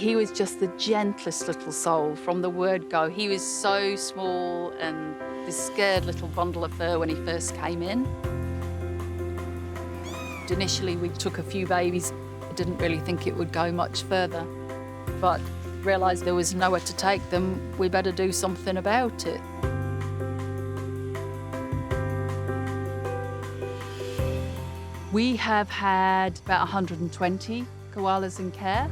He was just the gentlest little soul from the word go. He was so small and this scared little bundle of fur when he first came in. Initially, we took a few babies. I didn't really think it would go much further, but realised there was nowhere to take them. We better do something about it. We have had about 120 koalas in care.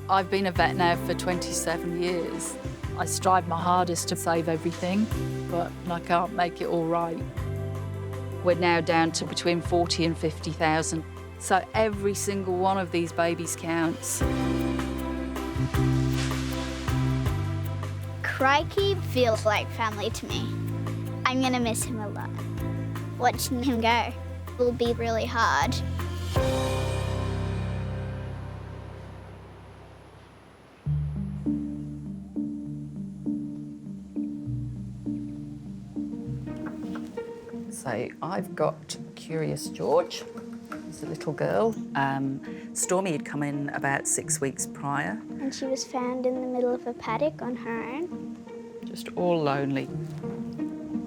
I've been a vet now for 27 years. I strive my hardest to save everything, but I can't make it all right. We're now down to between 40 and 50,000. So every single one of these babies counts. Crikey feels like family to me. I'm gonna miss him a lot. Watching him go will be really hard. So I've got Curious George. He's a little girl. Stormy had come in about 6 weeks prior. And she was found in the middle of a paddock on her own. Just all lonely.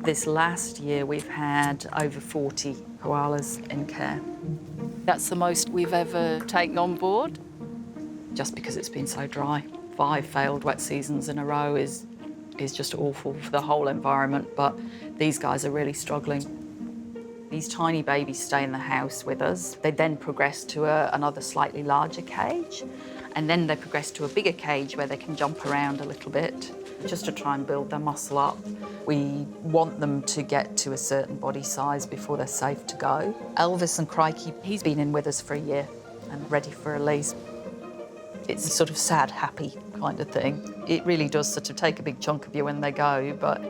This last year we've had over 40 koalas in care. That's the most we've ever taken on board, just because it's been so dry. 5 failed wet seasons in a row is just awful for the whole environment, but these guys are really struggling. These tiny babies stay in the house with us. They then progress to another slightly larger cage, and then they progress to a bigger cage where they can jump around a little bit, just to try and build their muscle up. We want them to get to a certain body size before they're safe to go. Elvis and Crikey, he's been in with us for a year and ready for release. It's a sort of sad, happy kind of thing. It really does sort of take a big chunk of you when they go, but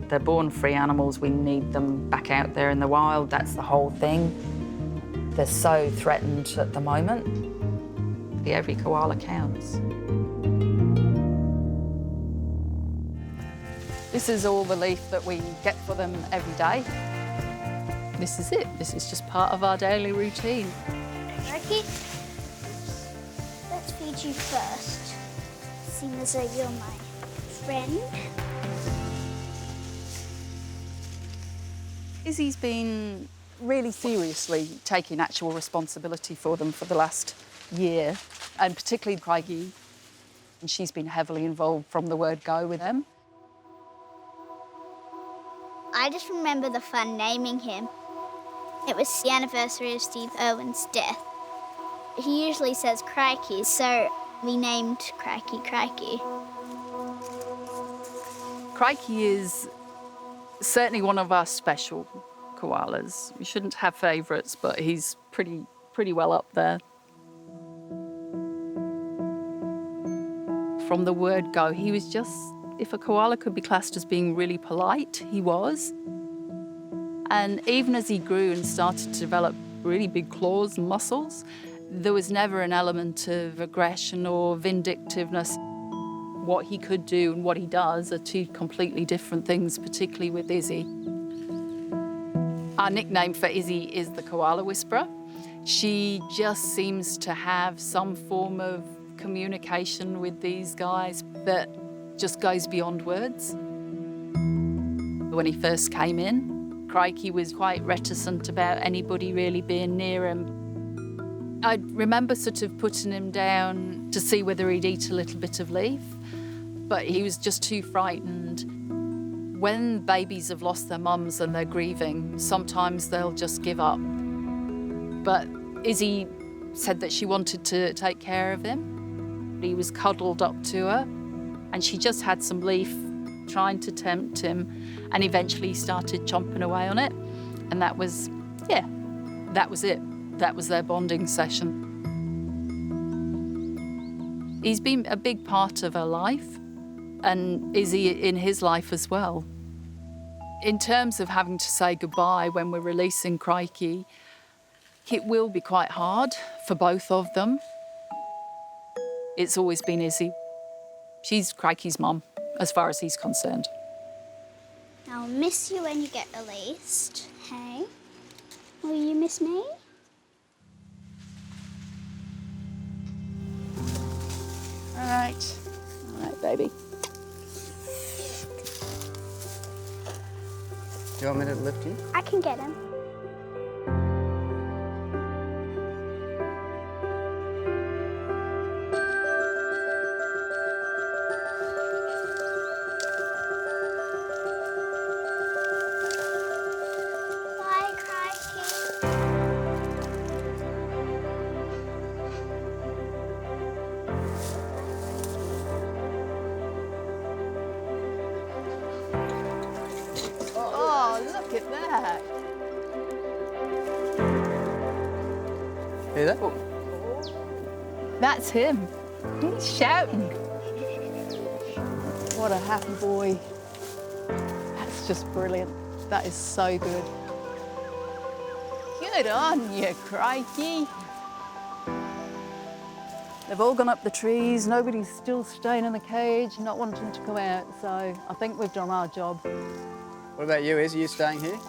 they're born free animals. We need them back out there in the wild. That's the whole thing. They're so threatened at the moment. Every koala counts. This is all the leaf that we get for them every day. This is it. This is just part of our daily routine. Crikey, let's feed you first, seeing as though you're my friend. Izzy's been really seriously taking actual responsibility for them for the last year, and particularly Crikey. And she's been heavily involved from the word go with them. I just remember the fun naming him. It was the anniversary of Steve Irwin's death. He usually says Crikey, so we named Crikey Crikey. Crikey is certainly one of our special koalas. We shouldn't have favourites, but he's pretty well up there. From the word go, he was just, if a koala could be classed as being really polite, he was. And even as he grew and started to develop really big claws and muscles, there was never an element of aggression or vindictiveness. What he could do and what he does are two completely different things, particularly with Izzy. Our nickname for Izzy is the Koala Whisperer. She just seems to have some form of communication with these guys that just goes beyond words. When he first came in, Crikey was quite reticent about anybody really being near him. I remember sort of putting him down to see whether he'd eat a little bit of leaf, but he was just too frightened. When babies have lost their mums and they're grieving, sometimes they'll just give up. But Izzy said that she wanted to take care of him. He was cuddled up to her, and she just had some leaf trying to tempt him, and eventually he started chomping away on it. And that was, yeah, that was it. That was their bonding session. He's been a big part of her life, and Izzy in his life as well. In terms of having to say goodbye when we're releasing Crikey, it will be quite hard for both of them. It's always been Izzy. She's Crikey's mum, as far as he's concerned. I'll miss you when you get released. Hey, will you miss me? All right, baby. Do you want me to lift you? I can get him. Bye, Crikey. Oh, look at that. Hear that? That's him. He's shouting. What a happy boy. That's just brilliant. That is so good. Good on you, Crikey. They've all gone up the trees. Nobody's still staying in the cage, not wanting to come out. So I think we've done our job. What about you, Iz? Are you staying here?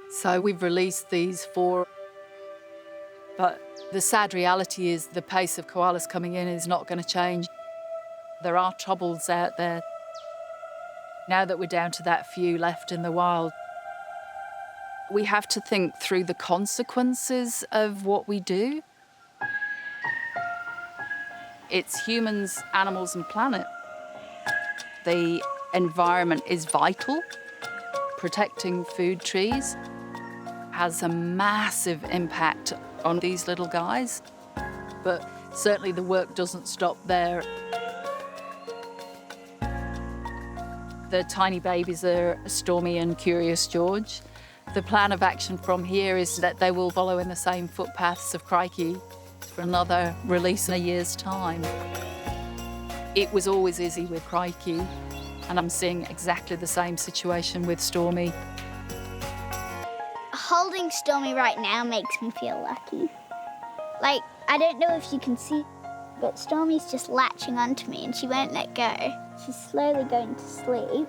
So we've released these 4. But the sad reality is the pace of koalas coming in is not going to change. There are troubles out there. Now that we're down to that few left in the wild, we have to think through the consequences of what we do. It's humans, animals, and planet. The environment is vital. Protecting food trees has a massive impact on these little guys, but certainly the work doesn't stop there. The tiny babies are Stormy and Curious George. The plan of action from here is that they will follow in the same footpaths of Crikey for another release in a year's time. It was always Izzy with Crikey, and I'm seeing exactly the same situation with Stormy. Holding Stormy right now makes me feel lucky. Like, I don't know if you can see, but Stormy's just latching onto me and she won't let go. She's slowly going to sleep.